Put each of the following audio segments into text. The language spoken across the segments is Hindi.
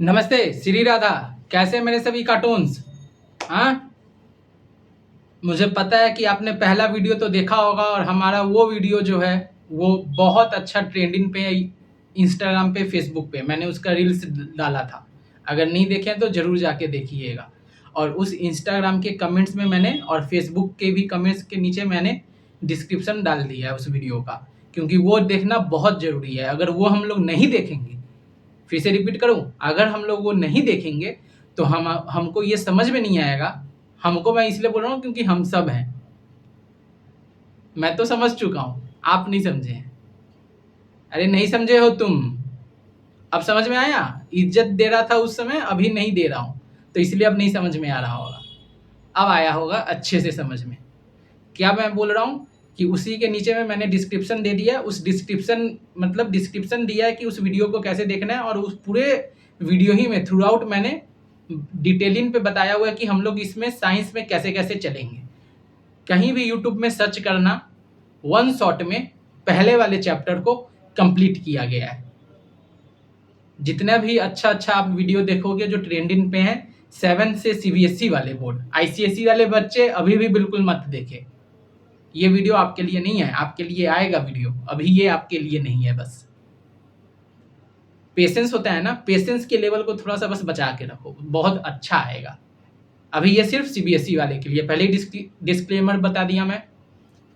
नमस्ते श्री राधा। कैसे मेरे सभी कार्टून्स। हाँ, मुझे पता है कि आपने पहला वीडियो तो देखा होगा और हमारा वो वीडियो जो है वो बहुत अच्छा ट्रेंडिंग पे इंस्टाग्राम पे फेसबुक पे मैंने उसका रील्स डाला था। अगर नहीं देखे हैं तो ज़रूर जाके देखिएगा। और उस इंस्टाग्राम के कमेंट्स में मैंने और फेसबुक के भी कमेंट्स के नीचे मैंने डिस्क्रिप्शन डाल दिया है उस वीडियो का, क्योंकि वो देखना बहुत ज़रूरी है। अगर वो हम लोग नहीं देखेंगे, फिर से रिपीट करूँ, अगर हम लोग वो नहीं देखेंगे तो हमको ये समझ में नहीं आएगा। हमको मैं इसलिए बोल रहा हूँ क्योंकि हम सब हैं। मैं तो समझ चुका हूँ, आप नहीं समझे हैं। अरे नहीं समझे हो तुम, अब समझ में आया। इज्जत दे रहा था उस समय, अभी नहीं दे रहा हूँ, तो इसलिए अब नहीं समझ में आ रहा होगा। अब आया होगा अच्छे से समझ में। क्या मैं बोल रहा हूँ कि उसी के नीचे में मैंने डिस्क्रिप्शन दे दिया है। उस डिस्क्रिप्शन मतलब डिस्क्रिप्शन दिया है कि उस वीडियो को कैसे देखना है, और उस पूरे वीडियो ही में थ्रू आउट मैंने डिटेलिंग पे बताया हुआ है कि हम लोग इसमें साइंस में कैसे कैसे चलेंगे। कहीं भी यूट्यूब में सर्च करना, वन शॉट में पहले वाले चैप्टर को कंप्लीट किया गया है। जितना भी अच्छा अच्छा आप वीडियो देखोगे जो ट्रेंडिंग पे हैं, 7th से सीबीएसई वाले बोर्ड, आईसीएसई वाले बच्चे अभी भी बिल्कुल मत देखें। ये वीडियो आपके लिए नहीं है, आपके लिए आएगा वीडियो, अभी ये आपके लिए नहीं है। बस पेशेंस होता है ना, पेशेंस के लेवल को थोड़ा सा बस बचा के रखो, बहुत अच्छा आएगा। अभी ये सिर्फ सीबीएसई वाले के लिए, पहले ही डिस्क्लेमर बता दिया मैं।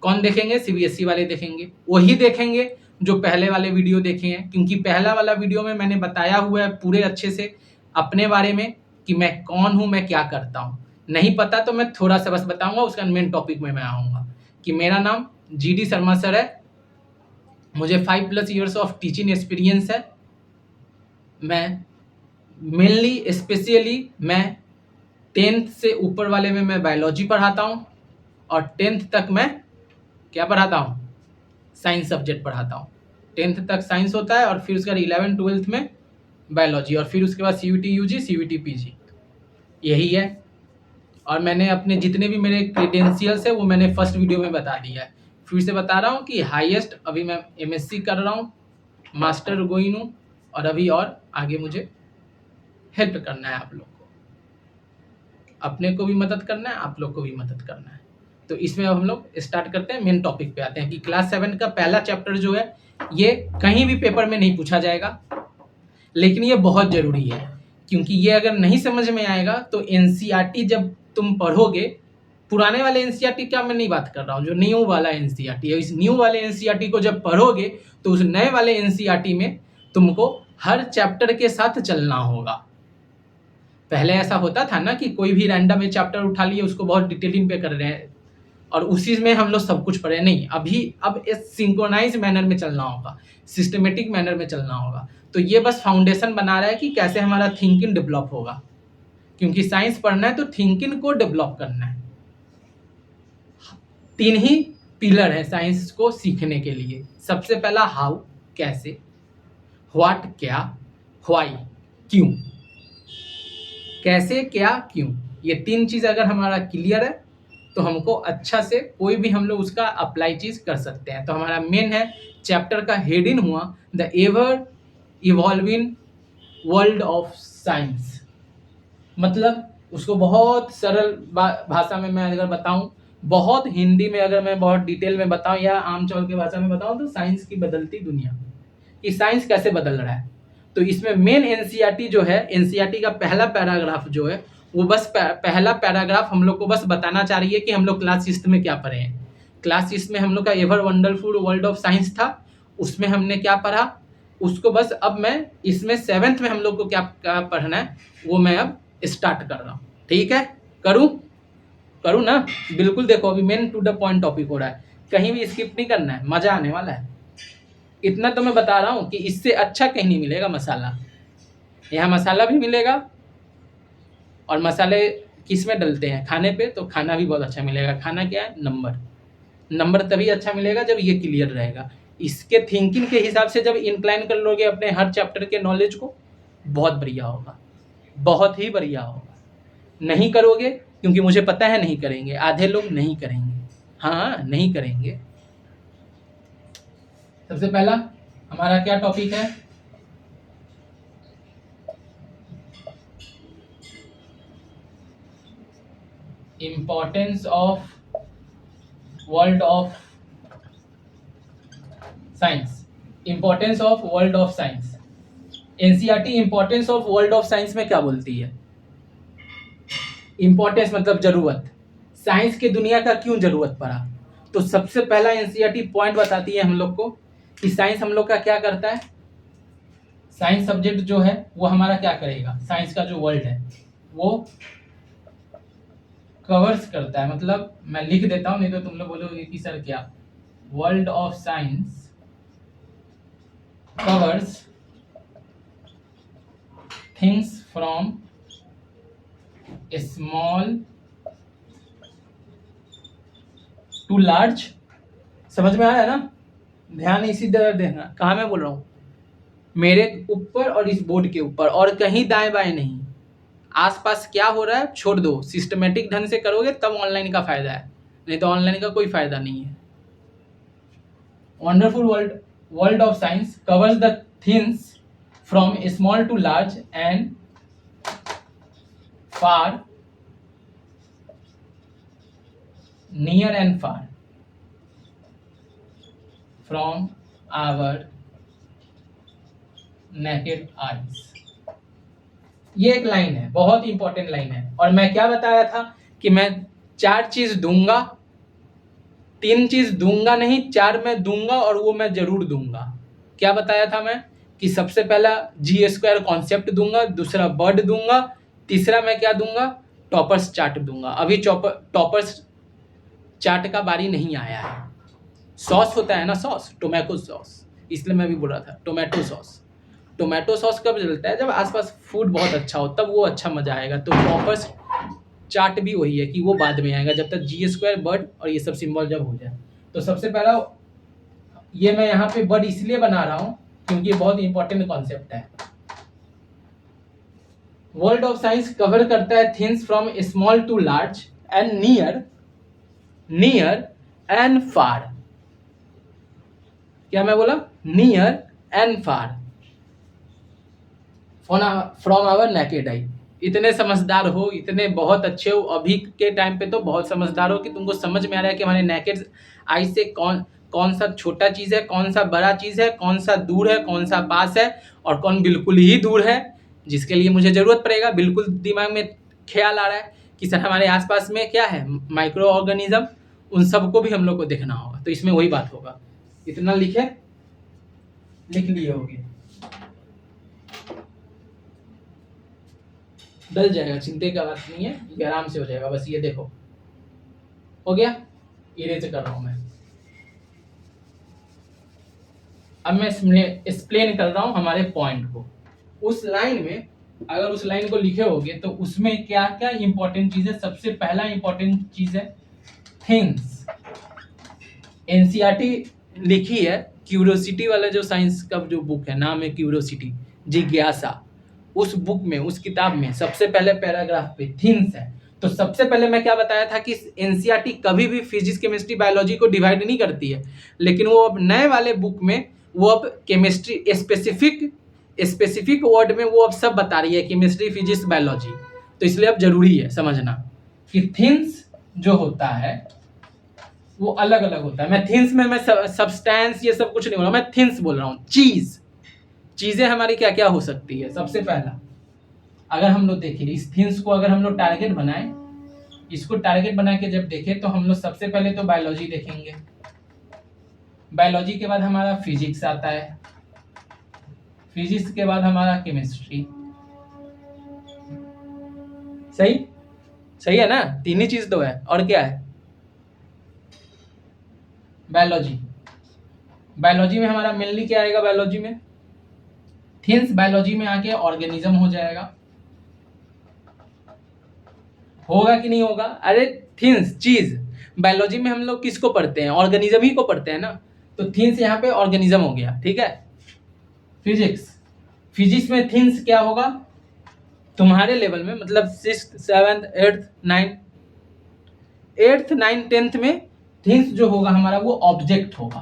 कौन देखेंगे? सीबीएसई वाले देखेंगे, वही देखेंगे जो पहले वाले वीडियो देखे हैं, क्योंकि पहला वाला वीडियो में मैंने बताया हुआ है पूरे अच्छे से अपने बारे में कि मैं कौन हूँ, मैं क्या करता हूँ। नहीं पता तो मैं थोड़ा सा बस बताऊंगा, उसका मेन टॉपिक में मैं आऊँगा कि मेरा नाम जीडी शर्मा सर है, मुझे 5+ ईयर्स ऑफ टीचिंग एक्सपीरियंस है। मैं मेनली स्पेशली मैं 10th से ऊपर वाले में मैं बायोलॉजी पढ़ाता हूँ, और 10th तक मैं क्या पढ़ाता हूँ? साइंस सब्जेक्ट पढ़ाता हूँ। 10th तक साइंस होता है, और फिर उसके बाद 11th 12th में बायोलॉजी, और फिर उसके बाद सीयूटी यूजी सीयूटी पीजी, यही है। और मैंने अपने जितने भी मेरे क्रेडेंशियल्स है वो मैंने फर्स्ट वीडियो में बता दिया है। फिर से बता रहा हूँ कि हाईएस्ट अभी मैं एमएससी कर रहा हूँ, मास्टर गोइंग हूँ, और अभी और आगे मुझे हेल्प करना है। आप लोग को, अपने को भी मदद करना है, आप लोग को भी मदद करना है। तो इसमें अब हम लोग स्टार्ट करते हैं, मेन टॉपिक पे आते हैं कि क्लास 7 का पहला चैप्टर जो है ये कहीं भी पेपर में नहीं पूछा जाएगा, लेकिन ये बहुत ज़रूरी है। क्योंकि ये अगर नहीं समझ में आएगा तो एनसीईआरटी जब तुम पढ़ोगे, पुराने वाले एनसीईआरटी का मैं नहीं बात कर रहा हूँ, जो न्यू वाला एनसीईआरटी है, इस न्यू वाले एनसीईआरटी को जब पढ़ोगे तो उस नए वाले एनसीईआरटी में तुमको हर चैप्टर के साथ चलना होगा। पहले ऐसा होता था ना कि कोई भी रैंडम चैप्टर उठा लिए, उसको बहुत डिटेलिंग पे कर रहे हैं और उसी में हम लोग सब कुछ पढ़े। नहीं, अभी अब इस सिंक्रोनाइज मैनर में चलना होगा, सिस्टमेटिक मैनर में चलना होगा। तो ये बस फाउंडेशन बना रहा है कि कैसे हमारा थिंकिंग डेवलप होगा, क्योंकि साइंस पढ़ना है तो थिंकिंग को डेवलप करना है। 3 ही पिलर है साइंस को सीखने के लिए। सबसे पहला हाउ, कैसे, व्हाट क्या, व्हाई क्यों। कैसे, क्या, क्यों, ये 3 चीज़ अगर हमारा क्लियर है तो हमको अच्छा से कोई भी हम लोग उसका अप्लाई चीज़ कर सकते हैं। तो हमारा मेन है चैप्टर का हेडिंग हुआ the ever evolving world of science. मतलब उसको बहुत सरल भाषा में मैं अगर बताऊं, बहुत हिंदी में अगर मैं बहुत डिटेल में बताऊं या आम चौल की भाषा में बताऊं, तो साइंस की बदलती दुनिया, कि साइंस कैसे बदल रहा है। तो इसमें मेन एनसीईआरटी जो है, एनसीईआरटी का पहला पैराग्राफ जो है वो बस पहला पैराग्राफ हम लोग को बस बताना चाह रही है कि हम लोग क्लास 6 में क्या पढ़े हैं। क्लास 6 में हम लोग का ever wonderful world of science था, उसमें हमने क्या पढ़ा उसको बस अब मैं इसमें 7th में हम लोग को क्या क्या पढ़ना है वो मैं अब स्टार्ट कर रहा हूँ। ठीक है, करूँ करूँ ना? बिल्कुल, देखो अभी main to the point topic हो रहा है, कहीं भी स्किप नहीं करना है, मजा आने वाला है। इतना तो मैं बता रहा हूँ कि इससे अच्छा कहीं नहीं मिलेगा मसाला। यहाँ मसाला भी मिलेगा, और मसाले किस में डलते हैं? खाने पे, तो खाना भी बहुत अच्छा मिलेगा। खाना क्या है? नंबर। नंबर तभी अच्छा मिलेगा जब ये क्लियर रहेगा। इसके थिंकिंग के हिसाब से जब इंक्लाइन कर लोगे अपने हर चैप्टर के नॉलेज को, बहुत बढ़िया होगा, बहुत ही बढ़िया होगा। नहीं करोगे, क्योंकि मुझे पता है नहीं करेंगे, आधे लोग नहीं करेंगे। हाँ, नहीं करेंगे। सबसे पहला हमारा क्या टॉपिक है? Importance of world of science, importance of world of science. NCERT importance of world of science में क्या बोलती है? इम्पोर्टेंस मतलब जरूरत, साइंस की दुनिया का क्यों जरूरत पड़ा। तो सबसे पहला एनसीईआरटी पॉइंट बताती है हम लोग को कि साइंस हम लोग का क्या करता है। साइंस सब्जेक्ट जो है वो हमारा क्या करेगा, साइंस का जो वर्ल्ड है वो कवर्स करता है। मतलब मैं लिख देता हूं, नहीं तो तुम लोग बोलोगे कि सर क्या, world of science covers things from small to large. समझ में आया ना? ध्यान इसी तरह देना, कहाँ मैं बोल रहा हूँ, मेरे ऊपर और इस बोर्ड के ऊपर, और कहीं दाएं बाएं नहीं। आसपास क्या हो रहा है छोड़ दो, सिस्टमेटिक ढंग से करोगे तब ऑनलाइन का फायदा है, नहीं तो ऑनलाइन का कोई फायदा नहीं है। Wonderful world of science covers the things from small to large and far, near and far from our naked eyes. ये एक लाइन है, बहुत इंपॉर्टेंट लाइन है। और मैं क्या बताया था कि मैं 4 चीज दूंगा, 3 चीज दूंगा नहीं, 4 मैं दूंगा, और वो मैं जरूर दूंगा। क्या बताया था मैं कि सबसे पहला G² कॉन्सेप्ट दूंगा, दूसरा वर्ड दूंगा, तीसरा मैं क्या दूंगा, टॉपर्स चार्ट दूंगा। अभी टॉपर्स चार्ट का बारी नहीं आया है। सॉस होता है ना, सॉस, टोमेटो सॉस, इसलिए मैं भी बोल रहा था टोमेटो सॉस। टोमेटो सॉस कब चलता है, जब आसपास फूड बहुत अच्छा हो, तब वो अच्छा मजा आएगा। तो टॉपर्स चार्ट भी वही है कि वो बाद में आएगा, जब तक G² वर्ड और ये सब सिंबल जब हो जाए। तो सबसे पहला ये मैं यहाँ पे वर्ड इसलिए बना रहा हूँ क्योंकि ये बहुत इंपॉर्टेंट कॉन्सेप्ट है। वर्ल्ड ऑफ साइंस कवर करता है things from small to large and near and far. क्या मैं बोला, near and far from our naked eye. इतने समझदार हो, इतने बहुत अच्छे हो, अभी के टाइम पे तो बहुत समझदार हो कि तुमको समझ में आ रहा है कि हमारे नेकेड आई से कौन सा छोटा चीज है, कौन सा बड़ा चीज है, कौन सा दूर है, कौन सा पास है, और कौन बिल्कुल ही दूर है जिसके लिए मुझे जरूरत पड़ेगा। बिल्कुल दिमाग में ख्याल आ रहा है कि सर हमारे आसपास में क्या है, माइक्रो ऑर्गेनिज्म, उन सबको भी हम लोग को देखना होगा। तो इसमें वही बात होगा। इतना लिख लिए होगे, डल जाएगा, चिंता का बात नहीं है, ये आराम से हो जाएगा। बस ये देखो हो गया, इरेज कर रहा हूं मैं। अब मैं एक्सप्लेन कर रहा हूं हमारे पॉइंट को। उस लाइन में अगर उस लाइन को लिखे होगे तो उसमें क्या क्या इंपॉर्टेंट चीज है। सबसे पहला इंपॉर्टेंट चीज है थिंग्स। एनसीईआरटी लिखी है, क्यूरियोसिटी वाला जो साइंस का जो बुक है, नाम है क्यूरियोसिटी, जिज्ञासा। उस बुक में, उस किताब में सबसे पहले पैराग्राफ पे थिंग्स है। तो सबसे पहले मैं क्या बताया था कि एनसीईआरटी कभी भी फिजिक्स, केमिस्ट्री, बायोलॉजी को डिवाइड नहीं करती है, लेकिन वो अब नए वाले बुक में वो अब केमिस्ट्री स्पेसिफिक वर्ड में वो अब सब बता रही है, केमिस्ट्री, फिजिक्स, बायोलॉजी। तो इसलिए अब जरूरी है समझना कि थिंग्स जो होता है वो अलग अलग होता है। मैं थिंग्स में मैं सब्सटेंस ये सब कुछ नहीं बोल रहा, मैं थिंग्स बोल रहा हूँ। चीजें हमारी क्या क्या हो सकती है। सबसे पहला अगर हम लोग देखें इस थिंग्स को, अगर हम लोग टारगेट बनाएं, इसको टारगेट बना के जब देखें तो हम लोग सबसे पहले तो बायोलॉजी देखेंगे। बायोलॉजी के बाद हमारा फिजिक्स आता है, फिजिक्स के बाद हमारा केमिस्ट्री। सही है ना? 3 ही चीज तो है, और क्या है, बायोलॉजी में हमारा मेनली क्या आएगा, बायोलॉजी में थिंग्स, बायोलॉजी में आके ऑर्गेनिज्म हो जाएगा। होगा कि नहीं होगा? अरे थिंग्स चीज, बायोलॉजी में हम लोग किसको पढ़ते हैं, ऑर्गेनिज्म ही को पढ़ते हैं ना। तो थिंग्स यहाँ पे ऑर्गेनिज्म हो गया, ठीक है। फिजिक्स में थिंग्स क्या होगा तुम्हारे लेवल में, मतलब 6th 7th 8th 9th 10th में थिंग्स जो होगा हमारा वो ऑब्जेक्ट होगा।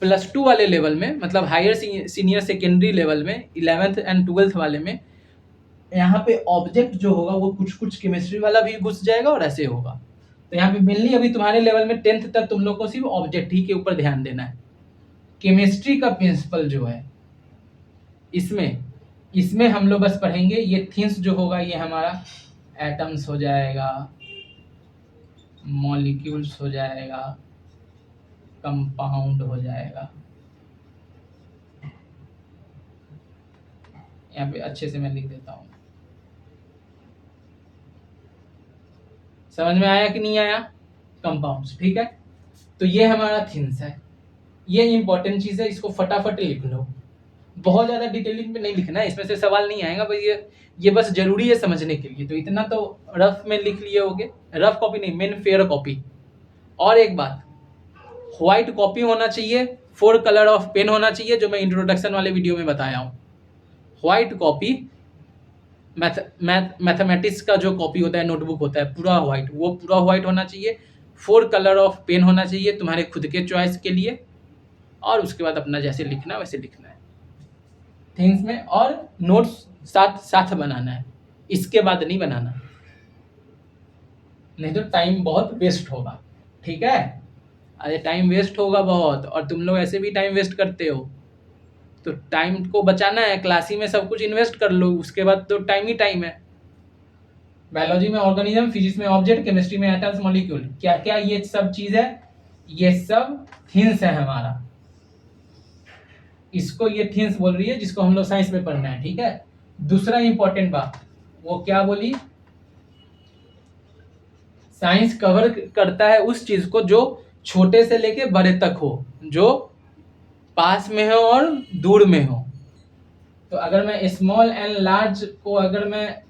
+2 वाले लेवल में, मतलब हायर सीनियर सेकेंडरी लेवल में, 11th एंड 12th वाले में यहाँ पे ऑब्जेक्ट जो होगा वो कुछ कुछ केमिस्ट्री वाला भी घुस जाएगा और ऐसे होगा। तो यहाँ पे मेनली अभी तुम्हारे लेवल में 10th तक तुम लोग को सिर्फ ऑब्जेक्ट ही के ऊपर ध्यान देना है। केमिस्ट्री का प्रिंसिपल जो है इसमें हम लोग बस पढ़ेंगे ये थिंग्स जो होगा ये हमारा एटम्स हो जाएगा, मॉलिक्यूल्स हो जाएगा, कंपाउंड हो जाएगा। यहाँ पे अच्छे से मैं लिख देता हूँ, समझ में आया कि नहीं आया? कंपाउंड्स, ठीक है। तो ये हमारा थिंग्स है, ये इंपॉर्टेंट चीज है, इसको फटाफट लिख लो। बहुत ज्यादा डिटेलिंग में नहीं लिखना है, इसमें से सवाल नहीं आएगा भाई, ये बस जरूरी है समझने के लिए। तो इतना तो रफ में लिख लिए होगे, रफ कॉपी नहीं, मेन फेयर कॉपी। और एक बात, व्हाइट कॉपी होना चाहिए, 4 कलर ऑफ पेन होना चाहिए, जो मैं इंट्रोडक्शन वाले वीडियो में बताया हूँ। व्हाइट कॉपी, मैथमेटिक्स का जो कॉपी होता है, नोटबुक होता है पूरा व्हाइट, वो पूरा व्हाइट होना चाहिए। 4 कलर ऑफ पेन होना चाहिए तुम्हारे खुद के चॉइस के लिए, और उसके बाद अपना जैसे लिखना है वैसे लिखना है थिंग्स में। और नोट्स साथ साथ बनाना है, इसके बाद नहीं बनाना, नहीं तो टाइम बहुत वेस्ट होगा, ठीक है। अरे टाइम वेस्ट होगा बहुत, और तुम लोग ऐसे भी टाइम वेस्ट करते हो, तो टाइम को बचाना है, क्लास ही में सब कुछ इन्वेस्ट कर लो, उसके बाद तो टाइम ही टाइम है। बायोलॉजी में ऑर्गेनिज्म, फिजिक्स में ऑब्जेक्ट, केमिस्ट्री में एटम्स, मॉलिक्यूल, क्या क्या ये सब चीज है, ये सब थिंग्स है हमारा। इसको ये थिंग्स बोल रही है, जिसको हम लोग साइंस में पढ़ना है, ठीक है। दूसरा इंपॉर्टेंट बात, वो क्या बोली, साइंस कवर करता है उस चीज को जो छोटे से लेके बड़े तक हो, जो पास में हो और दूर में हो। तो अगर मैं स्मॉल एंड लार्ज को अगर मैं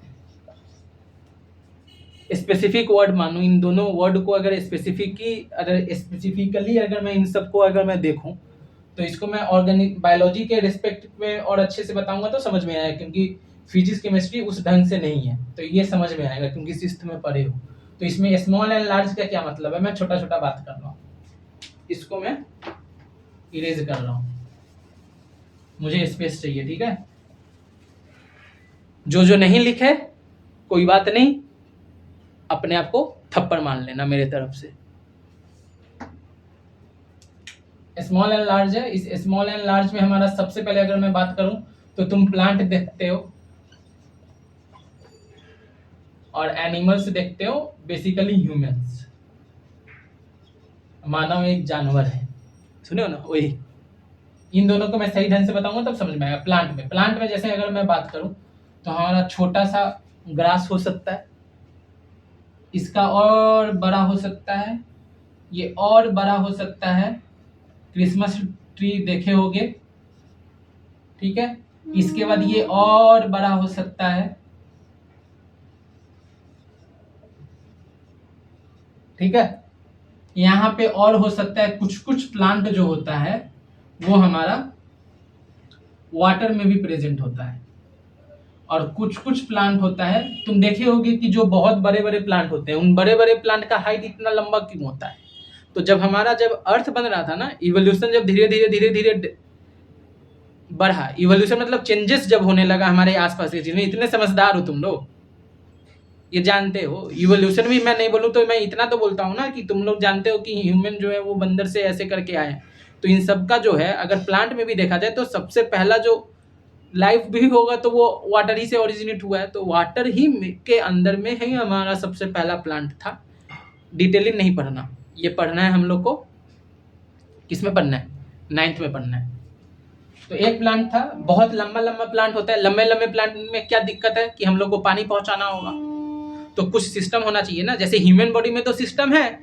स्पेसिफिक वर्ड मानूं, इन दोनों वर्ड को अगर स्पेसिफिकली अगर मैं इन सबको अगर मैं देखूं, तो इसको मैं ऑर्गेनिक बायोलॉजी के रिस्पेक्ट में और अच्छे से बताऊंगा तो समझ में आएगा, क्योंकि फिजिक्स केमिस्ट्री उस ढंग से नहीं है, तो ये समझ में आएगा क्योंकि सिक्स्थ में पढ़े हो। तो इसमें स्मॉल एंड लार्ज का क्या मतलब है, मैं छोटा छोटा बात कर रहा हूँ, इसको मैं इरेज कर रहा हूँ, मुझे स्पेस चाहिए, ठीक है। जो जो नहीं लिखे कोई बात नहीं, अपने आप को थप्पड़ मार लेना मेरे तरफ से। स्मॉल एंड लार्ज है, इस स्मॉल एंड लार्ज में हमारा सबसे पहले अगर मैं बात करूं तो तुम प्लांट देखते हो और एनिमल्स देखते हो, बेसिकली ह्यूमंस, मानव एक जानवर है, सुने हो ना, वही। इन दोनों को मैं सही ढंग से बताऊंगा तब समझ में आएगा। प्लांट में जैसे अगर मैं बात करूं तो हमारा छोटा सा ग्रास हो सकता है, इसका और बड़ा हो सकता है, ये और बड़ा हो सकता है, क्रिसमस ट्री देखे होगे, ठीक है। इसके बाद ये और बड़ा हो सकता है, ठीक है। यहाँ पे और हो सकता है, कुछ कुछ प्लांट जो होता है वो हमारा वाटर में भी प्रेजेंट होता है, और कुछ कुछ प्लांट होता है, तुम देखे होगे कि जो बहुत बड़े बड़े प्लांट होते हैं, उन बड़े बड़े प्लांट का हाइट इतना लंबा क्यों होता है? तो जब अर्थ बन रहा था ना, इवोल्यूशन जब धीरे धीरे बढ़ा, इवोल्यूशन मतलब चेंजेस जब होने लगा हमारे आसपास के चीज में, इतने समझदार हो तुम लोग, ये जानते हो। इवोल्यूशन भी मैं नहीं बोलूँ तो मैं इतना तो बोलता हूँ ना कि तुम लोग जानते हो कि ह्यूमन जो है वो बंदर से ऐसे करके आए हैं। तो इन सब का जो है अगर प्लांट में भी देखा जाए तो सबसे पहला जो लाइफ भी होगा तो वो वाटर ही से ओरिजिनेट हुआ है, तो वाटर ही के अंदर में ही हमारा सबसे पहला प्लांट था। डिटेलिंग नहीं पढ़ना, ये पढ़ना है हम लोग को, किसमें पढ़ना है, 9th में पढ़ना है। तो एक प्लांट था, बहुत लंबा लंबा प्लांट होता है, लंबे लंबे प्लांट में क्या दिक्कत है कि हम लोग को पानी पहुंचाना होगा, तो कुछ सिस्टम होना चाहिए ना। जैसे ह्यूमन बॉडी में तो सिस्टम है,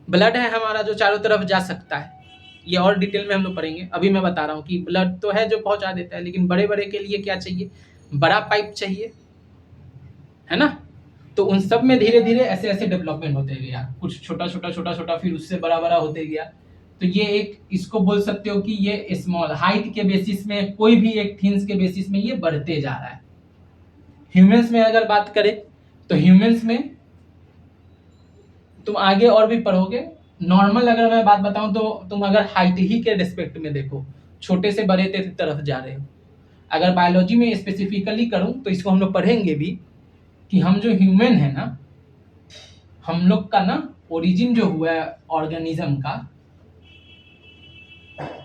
ब्लड है हमारा जो चारों तरफ जा सकता है, ये और डिटेल में हम लोग पढ़ेंगे। अभी मैं बता रहा हूँ कि ब्लड तो है जो पहुंचा देता है, लेकिन बड़े बड़े के लिए क्या चाहिए, बड़ा पाइप चाहिए, है ना। तो उन सब में धीरे धीरे ऐसे ऐसे डेवलपमेंट होते गया, कुछ छोटा छोटा छोटा छोटा, फिर उससे बड़ा बड़ा होते गया। तो ये एक, इसको बोल सकते हो कि ये स्मॉल हाइट के बेसिस में, कोई भी एक थिंग्स के बेसिस में ये बढ़ते जा रहा है। ह्यूमंस में अगर बात करें तो ह्यूमंस में तुम आगे और भी पढ़ोगे। नॉर्मल अगर मैं बात बताऊं तो तुम अगर हाइट ही के रिस्पेक्ट में देखो, छोटे से बड़े तरफ जा रहे हो। अगर बायोलॉजी में स्पेसिफिकली करूं तो इसको हम लोग पढ़ेंगे भी कि हम जो ह्यूमन है ना, हम लोग का ना ओरिजिन जो हुआ है ऑर्गेनिज्म का,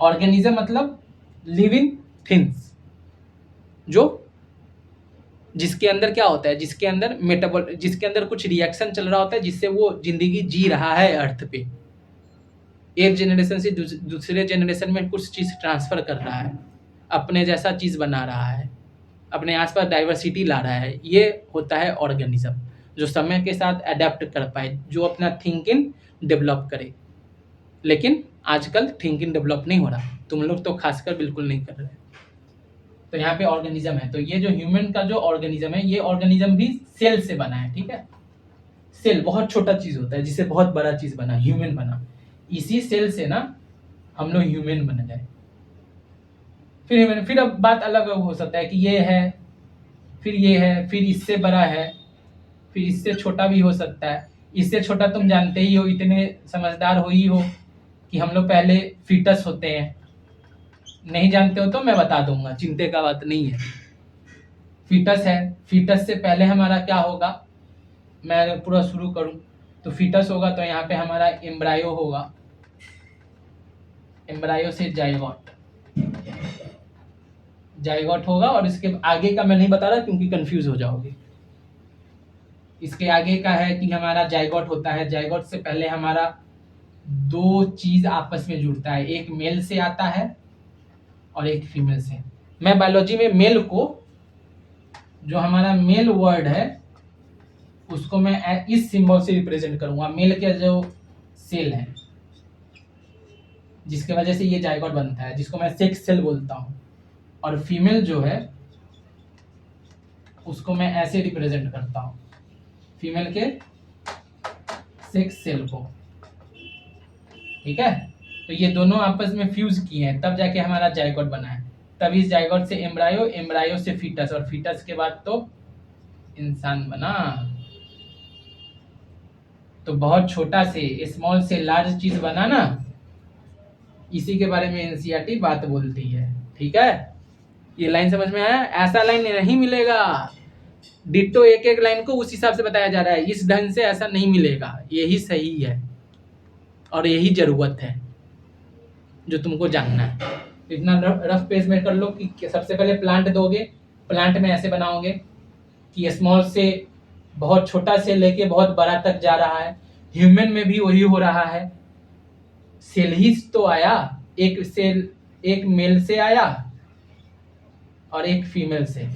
ऑर्गेनिज्म मतलब लिविंग थिंग्स, जो जिसके अंदर क्या होता है, जिसके अंदर कुछ रिएक्शन चल रहा होता है जिससे वो जिंदगी जी रहा है अर्थ पे, एक जनरेशन से दूसरे जनरेशन में कुछ चीज ट्रांसफर कर रहा है, अपने जैसा चीज बना रहा है, अपने आसपास डाइवर्सिटी ला रहा है, ये होता है ऑर्गेनिज्म, जो समय के साथ अडेप्ट कर पाए, जो अपना थिंकिंग डेवलप करे। लेकिन आजकल थिंकिंग डेवलप नहीं हो रहा, तुम लोग तो खासकर बिल्कुल नहीं कर रहे। तो यहाँ पे ऑर्गेनिज्म है, तो ये जो ह्यूमन का जो ऑर्गेनिज्म है, ये ऑर्गेनिज्म भी सेल से बना है, ठीक है। सेल बहुत छोटा चीज होता है जिससे बहुत बड़ा चीज बना, ह्यूमन बना। इसी सेल से ना हम लोग ह्यूमन बन जाए। फिर अब बात अलग हो सकता है कि ये है, फिर ये है, फिर इससे बड़ा है, फिर इससे छोटा भी हो सकता है। इससे छोटा तुम जानते ही हो, इतने समझदार हो ही हो कि हम लोग पहले फीटस होते हैं। नहीं जानते हो तो मैं बता दूंगा, चिंता का बात नहीं है। फीटस है, फीटस से पहले हमारा क्या होगा, मैं अगर पूरा शुरू करूं तो फीटस होगा, तो यहाँ पे हमारा एम्ब्रायो होगा, एम्ब्रायो से जाइगोट, जाइगोट होगा। और इसके आगे का मैं नहीं बता रहा क्योंकि कंफ्यूज हो जाओगे। इसके आगे का है कि हमारा जाइगोट होता है, जाइगोट से पहले हमारा दो चीज आपस में जुड़ता है, एक मेल से आता है और एक फीमेल से। मैं बायोलॉजी में मेल को, जो हमारा मेल वर्ड है उसको मैं इस सिंबल से रिप्रेजेंट करूंगा, मेल के जो सेल है जिसके वजह से ये जाइगोट बनता है, जिसको मैं सेक्स सेल बोलता हूँ। और फीमेल जो है उसको मैं ऐसे रिप्रेजेंट करता हूँ, फीमेल के सेक्स सेल को, ठीक है। तो ये दोनों आपस में फ्यूज किए हैं, तब जाके हमारा जाइगोट बना है। तब इस जाइगोट से एम्ब्रायो, एम्ब्रायो से फीटस, और फीटस के बाद तो इंसान बना। तो बहुत छोटा से, स्मॉल से लार्ज चीज बना ना, इसी के बारे में एनसीईआरटी बात बोलती है, ठीक है। ये लाइन समझ में आया? ऐसा लाइन नहीं मिलेगा, डिट्टो एक एक लाइन को उस हिसाब से बताया जा रहा है, इस ढंग से ऐसा नहीं मिलेगा। यही सही है और यही जरूरत है जो तुमको जानना है। इतना रफ पेज में कर लो कि सबसे पहले प्लांट दोगे, प्लांट में ऐसे बनाओगे कि स्मॉल से बहुत छोटा से लेके बहुत बड़ा तक जा रहा है। ह्यूमन में भी वही हो रहा है, सेल ही तो आया, एक सेल एक मेल से आया और एक फीमेल से,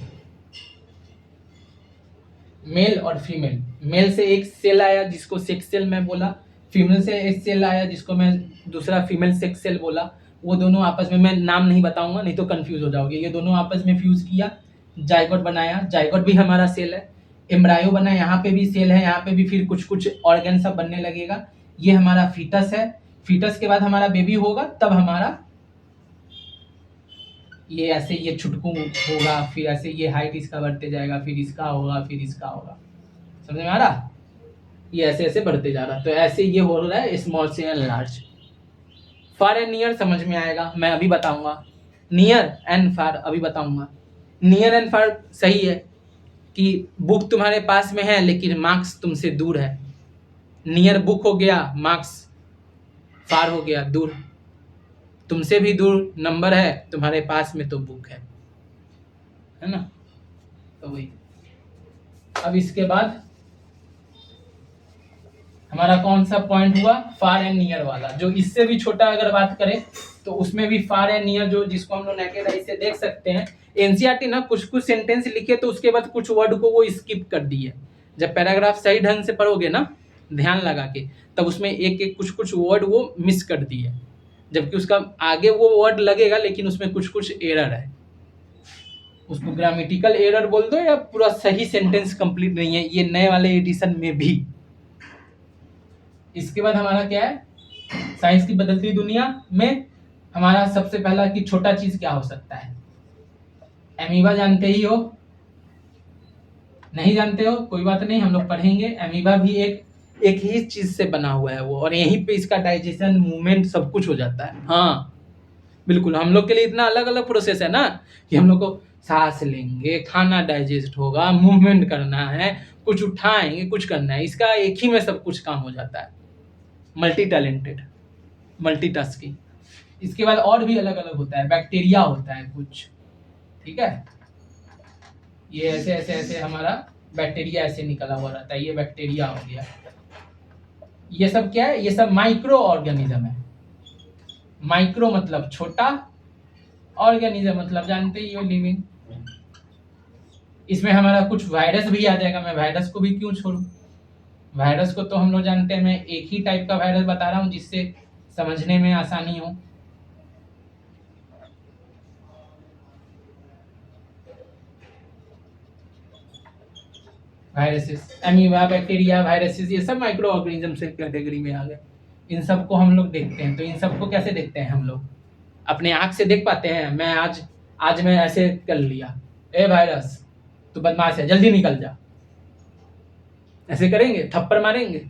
मेल और फीमेल। मेल से एक सेल आया जिसको सेक्स सेल मैं बोला, फीमेल से एक सेल आया जिसको मैं दूसरा फीमेल सेक्स सेल बोला। वो दोनों आपस में, मैं नाम नहीं बताऊंगा नहीं तो कंफ्यूज हो जाओगे। ये दोनों आपस में फ्यूज किया, जाइगोट बनाया, जाइगोट भी हमारा सेल है। एम्ब्रायो बना, यहाँ पे भी सेल है, यहाँ पे भी फिर कुछ कुछ ऑर्गन सब बनने लगेगा। ये हमारा फीटस है। फीटस के बाद हमारा बेबी होगा, तब हमारा ये ऐसे ये छुटकू होगा, फिर ऐसे ये हाइट इसका बढ़ते जाएगा, फिर इसका होगा, फिर इसका होगा। समझ में आ रहा? ये ऐसे ऐसे बढ़ते जा रहा। तो ऐसे ये हो रहा है स्मॉल से and large. Far and near समझ में आएगा, मैं अभी बताऊंगा। नियर एंड फार अभी बताऊंगा। नियर एंड फार सही है कि बुक तुम्हारे पास में है लेकिन मार्क्स तुमसे दूर है। नियर बुक हो गया, मार्क्स फार हो गया दूर। तुमसे भी दूर नंबर है, तुम्हारे पास में तो बुक है ना। तो वही। अब इसके बाद हमारा कौन सा पॉइंट हुआ? फार एंड नियर वाला। जो इससे भी छोटा अगर बात करें तो उसमें भी फार एंड नियर, जो जिसको हम लोग नेकेड आई से देख सकते हैं। एनसीईआरटी ना कुछ कुछ सेंटेंस लिखे तो उसके बाद कुछ वर्ड को वो स्किप कर दिए। जब पैराग्राफ सही ढंग से पढ़ोगे ना, ध्यान लगा के, तब उसमें एक एक कुछ कुछ वर्ड वो मिस कर दिए, जबकि उसका आगे वो वर्ड लगेगा लेकिन उसमें कुछ कुछ एरर है। उसको ग्रामेटिकल एरर बोल दो या पूरा सही सेंटेंस कंप्लीट नहीं है, ये नए वाले एडिशन में भी। इसके बाद हमारा क्या है? साइंस की बदलती दुनिया में हमारा सबसे पहला कि छोटा चीज क्या हो सकता है? एमीबा जानते ही हो, नहीं जानते हो कोई बात नहीं, हम लोग पढ़ेंगे। एमीबा भी एक ही चीज से बना हुआ है वो, और यहीं पे इसका डाइजेशन, मूवमेंट सब कुछ हो जाता है। हाँ बिल्कुल, हम लोग के लिए इतना अलग-अलग प्रोसेस है ना कि हम लोग को साँस लेंगे, खाना डाइजेस्ट होगा, मूवमेंट करना है, कुछ उठाएँगे, कुछ करना है। इसका एक ही में सब कुछ काम हो जाता है। Multi talented, multitasking. इसके बाद और भी अलग-अलग होता है, बैक्टीरिया होता है कुछ, ठीक है? ये ऐसे हमारा बैक्टीरिया ऐसे निकला हुआ रहता है, ये बैक्टीरिया हो गया। ये सब क्या है? ये सब माइक्रो ऑर्गेनिज्म है। माइक्रो मतलब छोटा, ऑर्गेनिज्म मतलब जानते ही हो लिविंग। इसमें हमारा कुछ वायरस भी आ जाएगा, मैं वायरस को भी क्यों छोड़ूं? वायरस को तो हम लोग जानते हैं, मैं एक ही टाइप का वायरस बता रहा हूं जिससे समझने में आसानी हो। वायरसेस, अमीबा, बैक्टीरिया, वायरसेस, ये सब माइक्रो ऑर्गेनिज्म से कैटेगरी में आ गए। इन सबको हम लोग देखते हैं, तो इन सबको कैसे देखते हैं हम लोग? अपने आँख से देख पाते हैं? मैं आज मैं ऐसे कर लिया, ए वायरस तू बदमाश है, जल्दी निकल जा, ऐसे करेंगे? थप्पड़ मारेंगे?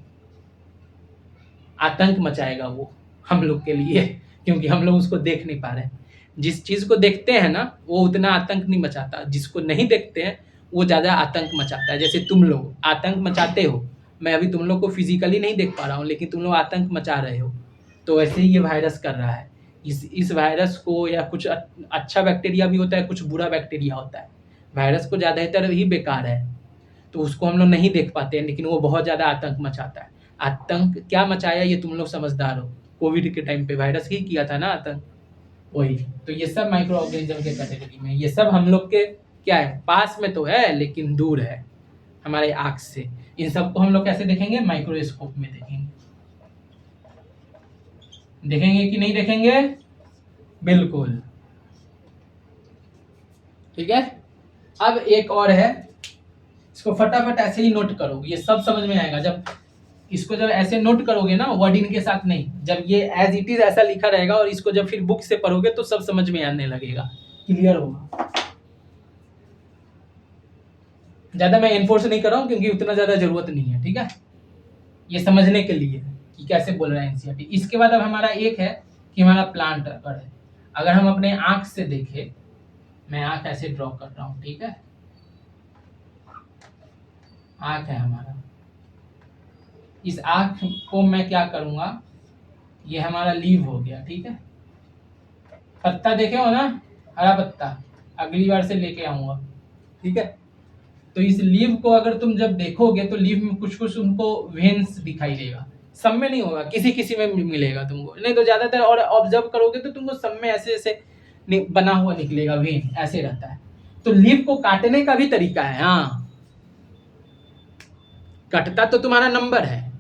आतंक मचाएगा वो हम लोग के लिए, क्योंकि हम लोग उसको देख नहीं पा रहे हैं। जिस चीज़ को देखते हैं ना, वो उतना आतंक नहीं मचाता, जिसको नहीं देखते हैं, वो ज़्यादा आतंक मचाता है। जैसे तुम लोग आतंक मचाते हो, मैं अभी तुम लोग को फिज़िकली नहीं देख पा रहा हूँ, लेकिन तुम लोग आतंक मचा रहे हो। तो ऐसे ही ये वायरस कर रहा है। इस वायरस को, या कुछ अच्छा बैक्टीरिया भी होता है, कुछ बुरा बैक्टीरिया होता है। वायरस को ज़्यादातर ही बेकार है, तो उसको हम लोग नहीं देख पाते हैं, लेकिन वो बहुत ज़्यादा आतंक मचाता है। आतंक क्या मचाया ये तुम लोग समझदार हो। कोविड के टाइम पे वायरस ही किया था ना आतंक, वही। तो ये सब माइक्रो ऑर्गेनिज्म के कैटेगरी में, ये सब हम लोग के क्या है, पास में तो है लेकिन दूर है हमारे आँख से। इन सबको हम लोग कैसे देखेंगे? माइक्रोस्कोप में देखेंगे। देखेंगे कि नहीं देखेंगे? बिल्कुल, ठीक है। अब एक और है, इसको फटाफट ऐसे ही नोट करो, ये सब समझ में आएगा जब इसको जब ऐसे नोट करोगे ना, वर्डिंग के साथ नहीं, जब ये एज इट इज ऐसा लिखा रहेगा और इसको जब फिर बुक से पढ़ोगे तो सब समझ में आने लगेगा, क्लियर होगा। ज्यादा मैं एनफोर्स नहीं कर रहा हूँ क्योंकि उतना ज्यादा जरूरत नहीं है, ठीक है। ये समझने के लिए कि कैसे बोल रहा है एनसीईआरटी। इसके बाद अब हमारा एक है कि हमारा प्लांट पर है। अगर हम अपने आंख से देखें, मैं आंख ऐसे ड्रॉ कर रहा हूँ, ठीक है। आंख है हमारा, इस आंख को मैं क्या करूंगा, ये हमारा लीव हो गया, ठीक है। पत्ता देखे हो ना, हरा पत्ता, अगली बार से लेके आऊंगा, ठीक है। तो इस लीव को अगर तुम जब देखोगे तो लीव में कुछ कुछ उनको वेन्स दिखाई देगा, सब में नहीं होगा, किसी किसी में मिलेगा तुमको, नहीं तो ज्यादातर। और ऑब्जर्व करोगे तो तुमको सब में ऐसे ऐसे बना हुआ निकलेगा, वेन ऐसे रहता है। तो लीव को काटने का भी तरीका है। हाँ, कटता तो तुम्हारा नंबर है,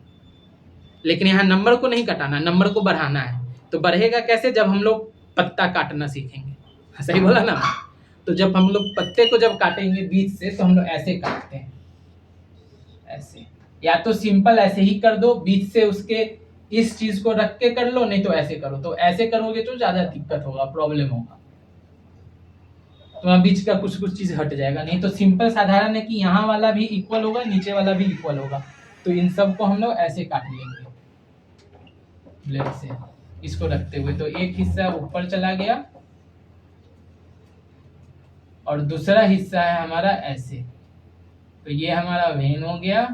लेकिन यहाँ नंबर को नहीं कटाना, नंबर को बढ़ाना है। तो बढ़ेगा कैसे? जब हम लोग पत्ता काटना सीखेंगे। सही बोला ना। तो जब हम लोग पत्ते को जब काटेंगे बीच से, तो हम लोग ऐसे काटते हैं, ऐसे। या तो सिंपल ऐसे ही कर दो, बीच से उसके इस चीज को रख के कर लो, नहीं तो ऐसे करो। तो ऐसे करोगे तो ज्यादा दिक्कत होगा, प्रॉब्लम होगा, तो बीच का कुछ कुछ चीज हट जाएगा। नहीं तो सिंपल साधारण है कि यहाँ वाला भी इक्वल होगा, नीचे वाला भी इक्वल होगा। तो इन सब को हम लोग ऐसे काट लेंगे ब्लेड से, इसको रखते हुए। तो एक हिस्सा ऊपर चला गया और दूसरा हिस्सा है हमारा ऐसे। तो ये हमारा वेन हो गया,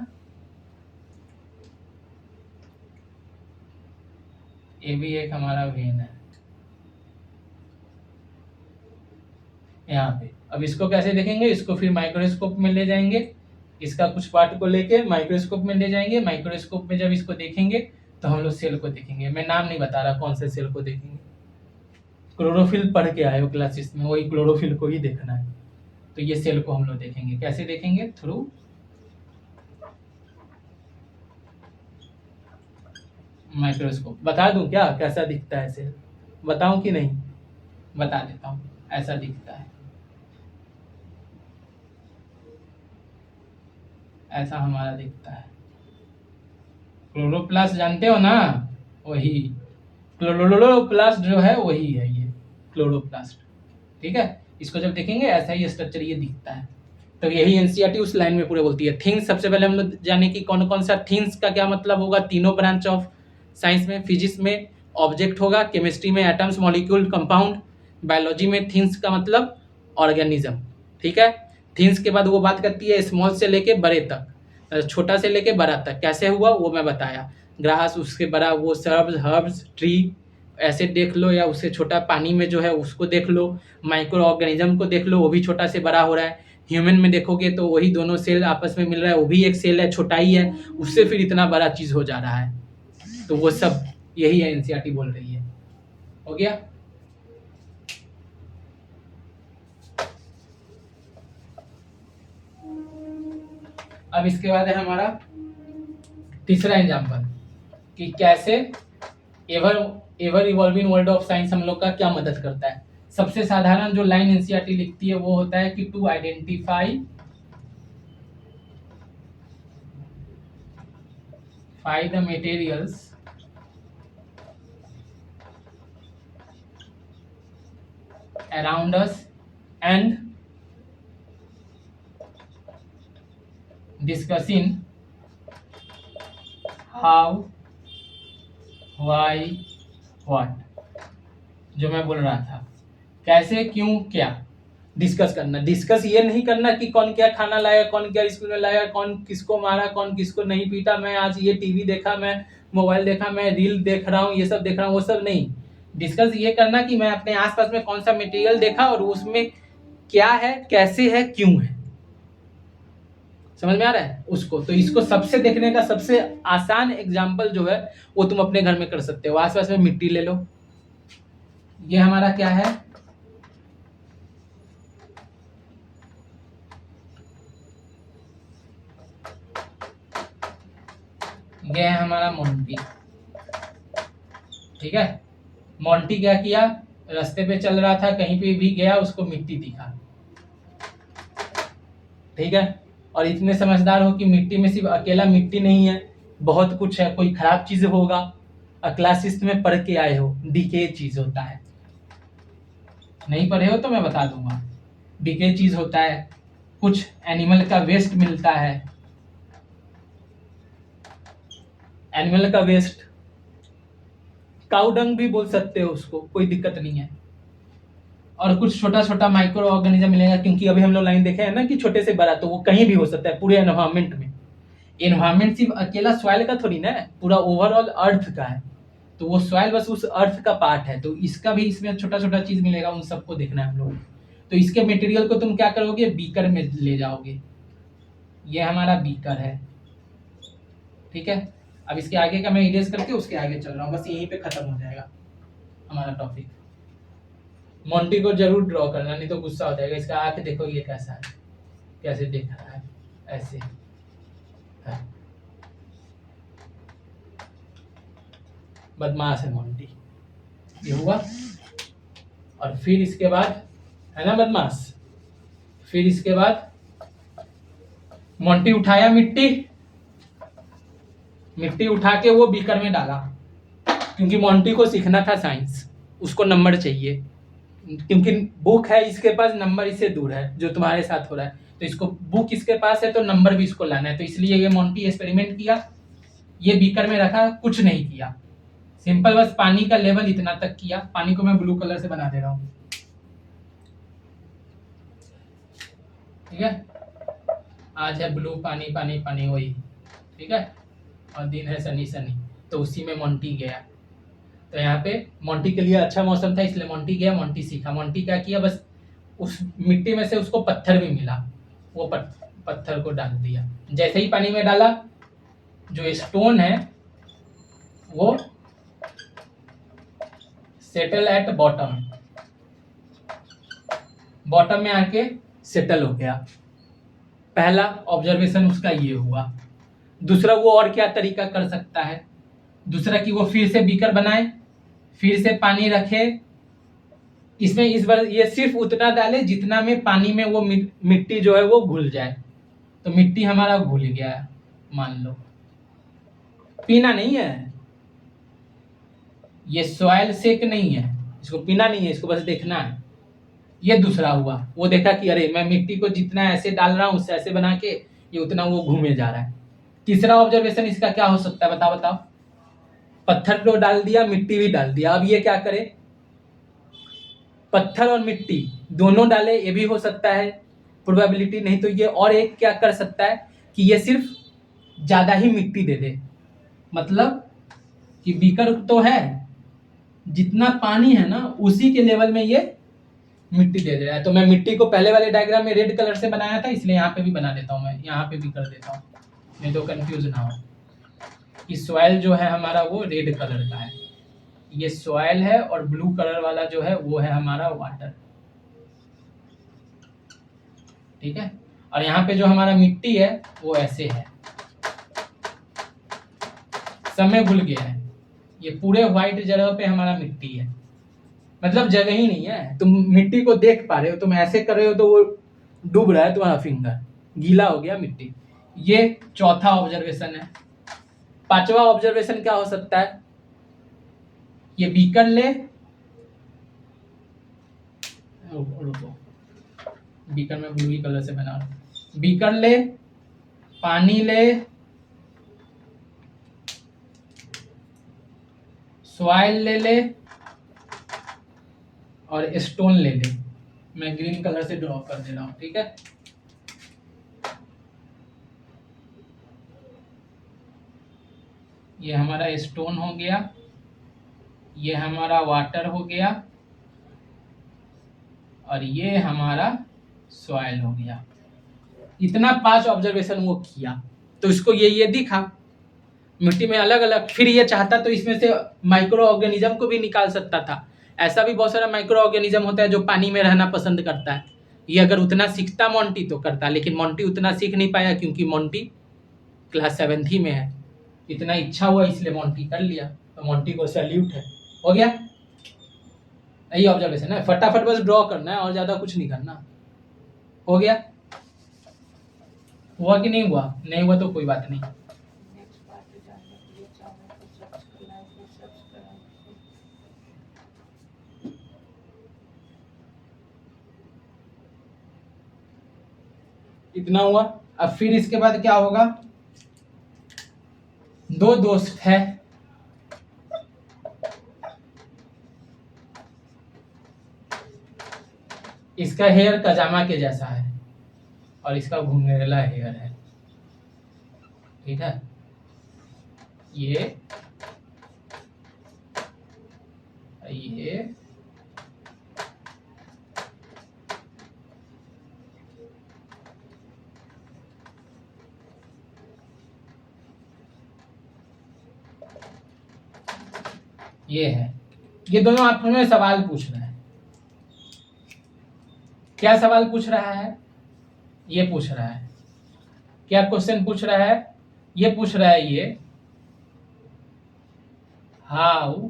ये भी एक हमारा वेन है यहाँ पे। अब इसको कैसे देखेंगे? इसको फिर माइक्रोस्कोप में ले जाएंगे, इसका कुछ पार्ट को लेके माइक्रोस्कोप में ले जाएंगे। माइक्रोस्कोप में जब इसको देखेंगे तो हम लोग सेल को देखेंगे। मैं नाम नहीं बता रहा कौन से सेल को देखेंगे, क्लोरोफिल पढ़ के आए हो क्लासेस में, वही क्लोरोफिल को ही देखना है। तो ये सेल को हम लोग देखेंगे, कैसे देखेंगे? Through microscope. बता दूं क्या कैसा दिखता है सेल? बताऊं कि नहीं? बता देता हूँ, ऐसा दिखता है, ऐसा हमारा दिखता है। क्लोरोप्लास्ट जानते हो ना, वही क्लोरोप्लास्ट जो है वही है ये क्लोरोप्लास्ट, ठीक है। इसको जब देखेंगे ऐसा ही स्ट्रक्चर ये दिखता है। तो यही एनसीईआरटी उस लाइन में पूरे बोलती है। थिंग्स, सबसे पहले हम लोग जाने कि कौन कौन सा थिंग्स का क्या मतलब होगा। तीनों ब्रांच ऑफ साइंस में, फिजिक्स में ऑब्जेक्ट होगा, केमिस्ट्री में एटम्स, मॉलिक्यूल, कंपाउंड, बायोलॉजी में थिंग्स का मतलब ऑर्गेनिज्म, ठीक है। थिंग्स के बाद वो बात करती है स्मॉल से लेके बड़े तक, छोटा से लेके बड़ा तक कैसे हुआ वो मैं बताया। ग्रास, उसके बड़ा वो सर्ब्स, हर्ब्स, ट्री ऐसे देख लो, या उससे छोटा पानी में जो है उसको देख लो। माइक्रो ऑर्गेनिज्म को देख लो, वो भी छोटा से बड़ा हो रहा है। ह्यूमन में देखोगे तो वही दोनों सेल आपस में मिल रहा है, वो भी एक सेल है, छोटा ही है, उससे फिर इतना बड़ा चीज हो जा रहा है। तो वो सब यही है एनसीईआरटी बोल रही है। हो गया। अब इसके बाद है हमारा तीसरा एग्जाम्पल कि कैसे ever ever evolving world of science हम लोग का क्या मदद करता है। सबसे साधारण जो लाइन एनसीईआरटी लिखती है वो होता है कि to identify the materials around us and discussing how, why, what, जो मैं बोल रहा था, कैसे, क्यों, क्या डिस्कस करना। डिस्कस ये नहीं करना कि कौन क्या खाना लाया, कौन क्या स्कूल में लाया, कौन किसको मारा, कौन किसको नहीं पीटा, मैं आज ये टीवी देखा, मैं मोबाइल देखा, मैं रील देख रहा हूँ, ये सब देख रहा हूँ, वो सब नहीं। डिस्कस ये करना कि मैं अपने आसपास में कौन सा मटेरियल देखा और उसमें क्या है, कैसे है, क्यों है। समझ में आ रहा है उसको। तो इसको सबसे देखने का सबसे आसान एग्जाम्पल जो है वो तुम अपने घर में कर सकते हो। आसपास में मिट्टी ले लो, ये हमारा क्या है, ये है हमारा मोंटी, ठीक है। मोंटी क्या किया, रास्ते पे चल रहा था, कहीं पे भी गया उसको मिट्टी दिखा, ठीक है। और इतने समझदार हो कि मिट्टी में सिर्फ अकेला मिट्टी नहीं है, बहुत कुछ है, कोई खराब चीज होगा। क्लास 6 में पढ़ के आए हो, डीके चीज होता है, नहीं पढ़े हो तो मैं बता दूंगा। डीके चीज होता है, कुछ एनिमल का वेस्ट मिलता है, एनिमल का वेस्ट, काउडंग भी बोल सकते हो उसको, कोई दिक्कत नहीं है। और कुछ छोटा छोटा माइक्रो ऑर्गेनिज्म मिलेगा, क्योंकि अभी हम लोग लाइन देखे हैं ना कि छोटे से बड़ा, तो वो कहीं भी हो सकता है पूरे एनवायरमेंट में। एनवायरमेंट सिर्फ अकेला सॉइल का थोड़ी ना है, पूरा ओवरऑल अर्थ का है। तो वो सॉइल बस उस अर्थ का पार्ट है, तो इसका भी इसमें छोटा छोटा चीज मिलेगा, उन सबको देखना है हम लोग। तो इसके मटेरियल को तुम क्या करोगे, बीकर में ले जाओगे। ये हमारा बीकर है, ठीक है। अब इसके आगे का मैं इरेज करके उसके आगे चल रहा हूँ, बस यहीं पे खत्म हो जाएगा हमारा टॉपिक। मोंटी को जरूर ड्रॉ करना, नहीं तो गुस्सा हो जाएगा। इसका आंख देखो ये कैसा है, कैसे देख रहा है, ऐसे है। बदमाश है मोंटी, ये हुआ। और फिर इसके बाद है ना बदमाश, फिर इसके बाद मोंटी उठाया मिट्टी, मिट्टी उठा के वो बीकर में डाला, क्योंकि मोंटी को सीखना था साइंस, उसको नंबर चाहिए, क्योंकि बुक है इसके पास, नंबर इससे दूर है जो तुम्हारे साथ हो रहा है। तो इसको बुक इसके पास है तो नंबर भी इसको लाना है। तो इसलिए ये मोंटी एक्सपेरिमेंट किया, ये बीकर में रखा, कुछ नहीं किया, सिंपल बस पानी का लेवल इतना तक किया। पानी को मैं ब्लू कलर से बना दे रहा हूँ, ठीक है। आज है ब्लू पानी पानी पानी वही, ठीक है। और दिन है सनी सनी, तो उसी में मोंटी गया। तो यहाँ पे मोंटी के लिए अच्छा मौसम था, इसलिए मोंटी गया, मोंटी सीखा। मोंटी क्या किया, बस उस मिट्टी में से उसको पत्थर भी मिला, वो पत्थर को डाल दिया। जैसे ही पानी में डाला, जो स्टोन है वो सेटल एट बॉटम, बॉटम में आके सेटल हो गया। पहला ऑब्जर्वेशन उसका ये हुआ। दूसरा, वो और क्या तरीका कर सकता है, दूसरा कि वो फिर से बीकर बनाए, फिर से पानी रखे, इसमें इस बार ये सिर्फ उतना डाले जितना में पानी में वो मिट्टी जो है वो घुल जाए। तो मिट्टी हमारा घुल गया है, मान लो। पीना नहीं है, ये सॉइल सेक नहीं है, इसको पीना नहीं है, इसको बस देखना है। ये दूसरा हुआ, वो देखा कि अरे मैं मिट्टी को जितना ऐसे डाल रहा हूँ, उससे ऐसे बना के ये उतना वो घूमे जा रहा है। तीसरा ऑब्जर्वेशन इसका क्या हो सकता है, बताओ बताओ। पत्थर तो डाल दिया, मिट्टी भी डाल दिया। अब ये क्या करे, पत्थर और मिट्टी दोनों डाले, ये भी हो सकता है प्रोबेबिलिटी। नहीं तो ये और एक क्या कर सकता है कि ये सिर्फ ज्यादा ही मिट्टी दे दे, मतलब कि बीकर तो है, जितना पानी है ना उसी के लेवल में ये मिट्टी दे रहा है। तो मैं मिट्टी को पहले वाले डायग्राम में रेड कलर से बनाया था, इसलिए यहाँ पे भी बना देता हूँ, मैं यहाँ पे भी कर देता हूँ, नहीं तो कंफ्यूज ना हो कि सॉइल जो है हमारा वो रेड कलर का है, ये सॉइल है, और ब्लू कलर वाला जो है वो है हमारा वाटर, ठीक है। और यहाँ पे जो हमारा मिट्टी है वो ऐसे है, समय भूल गया है, ये पूरे व्हाइट जगह पे हमारा मिट्टी है, मतलब जगह ही नहीं है। तुम मिट्टी को देख पा रहे हो, तुम ऐसे कर रहे हो तो वो डूब रहा है तुम्हारा फिंगर, गीला हो गया मिट्टी। ये चौथा ऑब्जर्वेशन है। पांचवा ऑब्जर्वेशन क्या हो सकता है, ये बीकर ले, रुको बीकर में ब्लू कलर से बना रहा हूं, बीकर ले, पानी ले, सॉइल ले ले, और स्टोन ले ले। मैं ग्रीन कलर से ड्रॉ कर दे रहा हूं, ठीक है। ये हमारा स्टोन हो गया, ये हमारा वाटर हो गया, और ये हमारा सॉइल हो गया। इतना 5 ऑब्जर्वेशन वो किया, तो इसको ये दिखा मिट्टी में अलग अलग। फिर ये चाहता तो इसमें से माइक्रो ऑर्गेनिज्म को भी निकाल सकता था। ऐसा भी बहुत सारा माइक्रो ऑर्गेनिज्म होता है जो पानी में रहना पसंद करता है। ये अगर उतना सीखता मोंटी तो करता, लेकिन मोंटी उतना सीख नहीं पाया क्योंकि मोंटी क्लास 7th ही में है। इतना इच्छा हुआ इसलिए मोंटी कर लिया, तो मोंटी को सैल्यूट है। हो गया, यही ऑब्जर्वेशन है, फटाफट बस ड्रॉ करना है और ज्यादा कुछ नहीं करना। हो गया, हुआ कि नहीं हुआ? नहीं हुआ तो कोई बात नहीं। इतना हुआ। अब फिर इसके बाद क्या होगा, 2 दोस्त है, इसका हेयर कजामा के जैसा है और इसका घुंघरेला हेयर है, ठीक है। ये ये है। ये दोनों आपस में सवाल पूछ रहे हैं। क्या सवाल पूछ रहा है? ये पूछ रहा है। क्या क्वेश्चन पूछ रहा है? ये पूछ रहा है, ये हाउ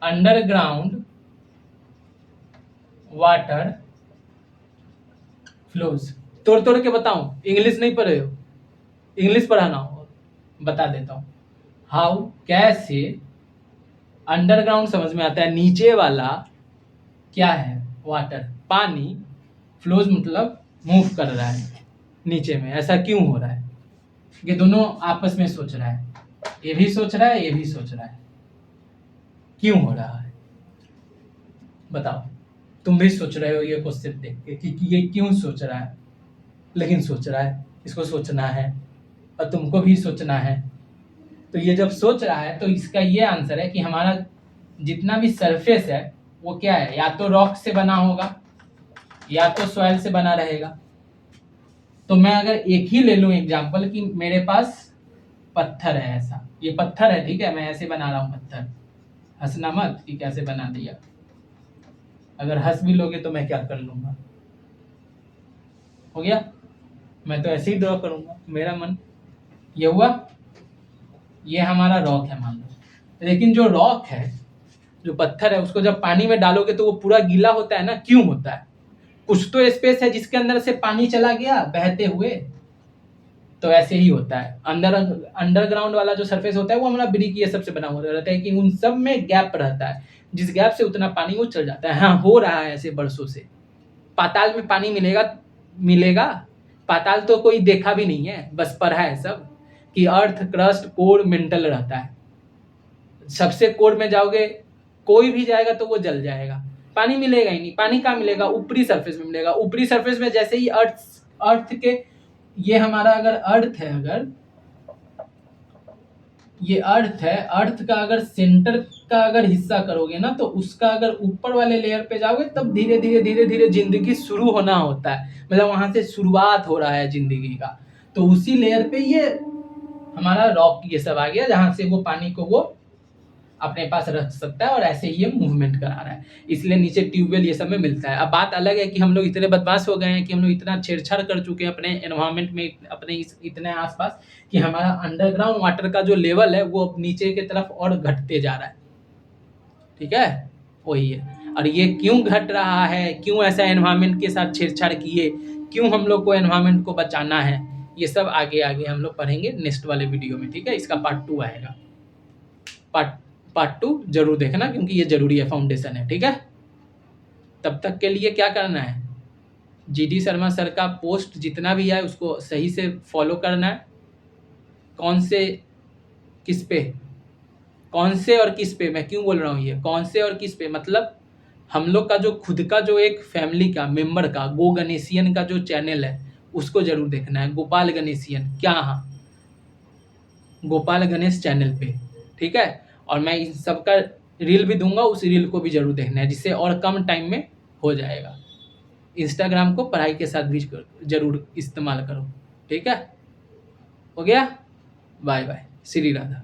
अंडरग्राउंड वाटर फ्लोज। तोड़ तोड़ के बताऊं, इंग्लिश नहीं पढ़े हो, इंग्लिश पढ़ाना हो, बता देता हूं। हाउ, कैसे, अंडरग्राउंड समझ में आता है, नीचे वाला क्या है, वाटर, पानी, फ्लोज मतलब मूव कर रहा है नीचे में, ऐसा क्यों हो रहा है? ये दोनों आपस में सोच रहा है, ये भी सोच रहा है, ये भी सोच रहा है, क्यों हो रहा है? बताओ, तुम भी सोच रहे हो ये क्वेश्चन देख के कि ये क्यों सोच रहा है, लेकिन सोच रहा है, इसको सोचना है और तुमको भी सोचना है। तो ये जब सोच रहा है तो इसका ये आंसर है कि हमारा जितना भी सरफेस है वो क्या है, या तो रॉक से बना होगा या तो सॉइल से बना रहेगा। तो मैं अगर एक ही ले लूं एग्जांपल कि मेरे पास पत्थर है, ऐसा ये पत्थर है, ठीक है, मैं ऐसे बना रहा हूं पत्थर। हंसना मत कि कैसे बना दिया, अगर हंस भी लोगे तो मैं क्या कर लूंगा। हो गया, मैं तो ऐसे ही ड्रॉ करूंगा, मेरा मन। ये हुआ, ये हमारा रॉक है मान लो। लेकिन जो रॉक है, जो पत्थर है, उसको जब पानी में डालोगे तो वो पूरा गीला होता है ना, क्यों होता है? कुछ तो स्पेस है जिसके अंदर से पानी चला गया बहते हुए, तो ऐसे ही होता है। अंडरग्राउंड वाला जो सरफेस होता है वो हमारा ब्रिक ये सबसे बना हुआ रहता है कि उन सब में गैप रहता है, जिस गैप से उतना पानी वो चल जाता है। हाँ, हो रहा है ऐसे बरसों से। पाताल में पानी मिलेगा, पाताल तो कोई देखा भी नहीं है, बस पढ़ा है सब कि अर्थ, क्रस्ट, कोर, मेंटल रहता है। सबसे कोर में जाओगे, कोई भी जाएगा तो वो जल जाएगा, पानी मिलेगा ही नहीं। पानी कहाँ मिलेगा? ऊपरी सरफेस में मिलेगा। ऊपरी सरफेस में जैसे ही अर्थ के, ये हमारा अगर अर्थ है, अगर ये अर्थ है, अर्थ का अगर सेंटर का अगर हिस्सा करोगे ना, तो उसका अगर ऊपर वाले लेयर पे जाओगे तब धीरे धीरे जिंदगी शुरू होना होता है, मतलब वहां से शुरुआत हो रहा है जिंदगी का। तो उसी लेयर पे ये हमारा रॉक ये सब आ गया, जहां से वो पानी को वो अपने पास रख सकता है और ऐसे ही ये मूवमेंट करा रहा है। इसलिए नीचे ट्यूबवेल ये सब में मिलता है। अब बात अलग है कि हम लोग इतने बदमाश हो गए हैं कि हम लोग इतना छेड़छाड़ कर चुके हैं अपने एनवायरमेंट में, अपने इतने आसपास, कि हमारा अंडरग्राउंड वाटर का जो लेवल है वो अब नीचे की तरफ और घटते जा रहा है। ठीक है, वही है। और ये क्यों घट रहा है, क्यों ऐसा एनवायरमेंट के साथ छेड़छाड़ किए, क्यों हम लोग को एनवायरमेंट को बचाना है, ये सब आगे आगे हम लोग पढ़ेंगे नेक्स्ट वाले वीडियो में। ठीक है, इसका पार्ट 2 आएगा। पार्ट 2 जरूर देखना, क्योंकि ये जरूरी है, फाउंडेशन है। ठीक है, तब तक के लिए क्या करना है, जीडी शर्मा सर का पोस्ट जितना भी है उसको सही से फॉलो करना है। कौन से किस पे, कौन से और किस पे, मैं क्यों बोल रहा हूँ ये कौन से और किस पे, मतलब हम लोग का जो खुद का जो एक फैमिली का मेंबर का गो गणेशियन का जो चैनल है उसको जरूर देखना है। गोपाल गणेशियन, क्या, हाँ, गोपाल गणेश चैनल पे। ठीक है, और मैं इन सब का रील भी दूंगा, उस रील को भी जरूर देखना है, जिससे और कम टाइम में हो जाएगा। इंस्टाग्राम को पढ़ाई के साथ भी जरूर इस्तेमाल करो। ठीक है, हो गया, बाय बाय, श्री राधा।